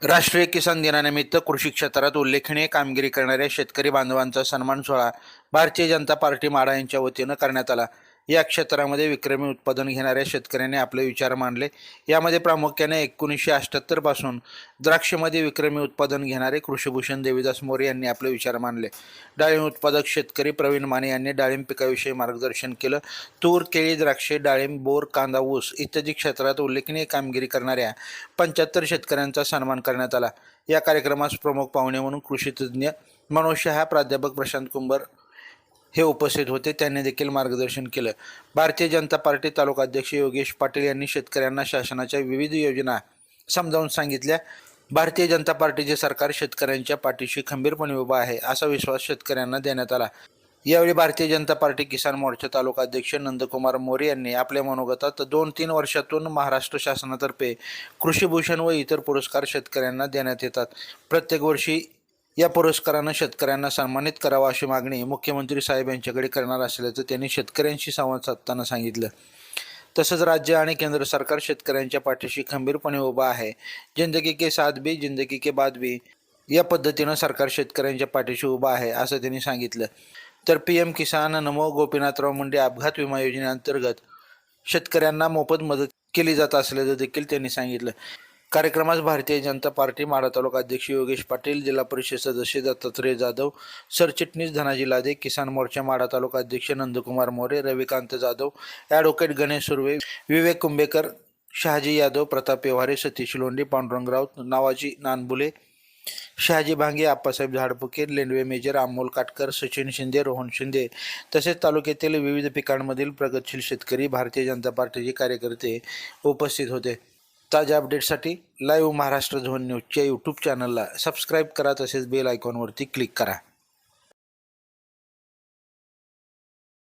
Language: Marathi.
राष्ट्रीय किसान दिनानिमित्त कृषी क्षेत्रात उल्लेखनीय कामगिरी करणाऱ्या शेतकरी बांधवांचा सन्मान सोहळा भारतीय जनता पार्टी माढा यांच्या वतीनं करण्यात आला. या क्षेत्रामध्ये विक्रमी उत्पादन घेणाऱ्या शेतकऱ्यांनी आपले विचार मांडले. यामध्ये प्रामुख्याने 1978 पासून द्राक्षमध्ये विक्रमी उत्पादन घेणारे कृषीभूषण देवीदास मोरे यांनी आपले विचार मांडले. डाळिंब उत्पादक शेतकरी प्रवीण माने यांनी डाळिंब पिकाविषयी मार्गदर्शन केलं. तूर, केळी, द्राक्षे, डाळिंब, बोर, कांदा, ऊस इत्यादी क्षेत्रात उल्लेखनीय कामगिरी करणाऱ्या 75 शेतकऱ्यांचा सन्मान करण्यात आला. या कार्यक्रमास प्रमुख पाहुणे म्हणून कृषीतज्ञ मनोज शहा, प्राध्यापक प्रशांत कुंभार हे उपस्थित होते. त्यांनी देखील मार्गदर्शन केलं. भारतीय जनता पार्टी तालुका अध्यक्ष योगेश पाटील यांनी शेतकऱ्यांना शासनाच्या विविध योजना समजावून सांगितल्या. भारतीय जनता पार्टीचे सरकार शेतकऱ्यांच्या पाठीशी खंबीरपणे उभा आहे असा विश्वास शेतकऱ्यांना देण्यात आला. यावेळी भारतीय जनता पार्टी किसान मोर्चा तालुका अध्यक्ष नंदकुमार मोरे यांनी आपल्या मनोगतात 2-3 वर्षातून महाराष्ट्र शासनातर्फे कृषीभूषण व इतर पुरस्कार शेतकऱ्यांना देण्यात येतात. प्रत्येक वर्षी या पुरस्कारानं शेतकऱ्यांना सन्मानित करावा अशी मागणी मुख्यमंत्री साहेब यांच्याकडे करणार असल्याचं त्यांनी शेतकऱ्यांशी संवाद साधताना सांगितलं. तसंच राज्य आणि केंद्र सरकार शेतकऱ्यांच्या पाठीशी खंबीरपणे उभा आहे. जिंदगी के साथ भी जिंदगी के बाद भी या पद्धतीनं सरकार शेतकऱ्यांच्या पाठीशी उभा आहे असं त्यांनी सांगितलं. तर PM किसान नमो गोपीनाथराव मुंडे अपघात विमा योजनेअंतर्गत शेतकऱ्यांना मोफत मदत केली जात असल्याचं देखील त्यांनी सांगितलं. कार्यक्रमास भारतीय जनता पार्टी माढा तालुका अध्यक्ष योगेश पाटील, जिल्हा परिषद सदस्य दत्तात्रय जाधव, सरचिटणीस धनाजी लादे, किसान मोर्चा माढा तालुका अध्यक्ष नंदकुमार मोरे, रविकांत जाधव, ॲडव्होकेट गणेश सुर्वे, विवेक कुंभेकर, शहाजी यादव, प्रताप व्यवहारे, सतीश लोंढे, पांडुरंग राऊत, नावाजी नानबुले, शहाजी भांगे, आप्पासाहेब झाडपुके, लेंडवे मेजर, अमोल काटकर, सचिन शिंदे, रोहन शिंदे तसेच तालुक्यातील विविध पिकांमधील प्रगतशील शेतकरी, भारतीय जनता पार्टीचे कार्यकर्ते उपस्थित होते. ताज्या अपडेटसाठी लाईव्ह महाराष्ट्र झोन न्यूजच्या यूट्यूब चॅनलला सबस्क्राईब करा, तसेच बेल आयकॉनवरती क्लिक करा.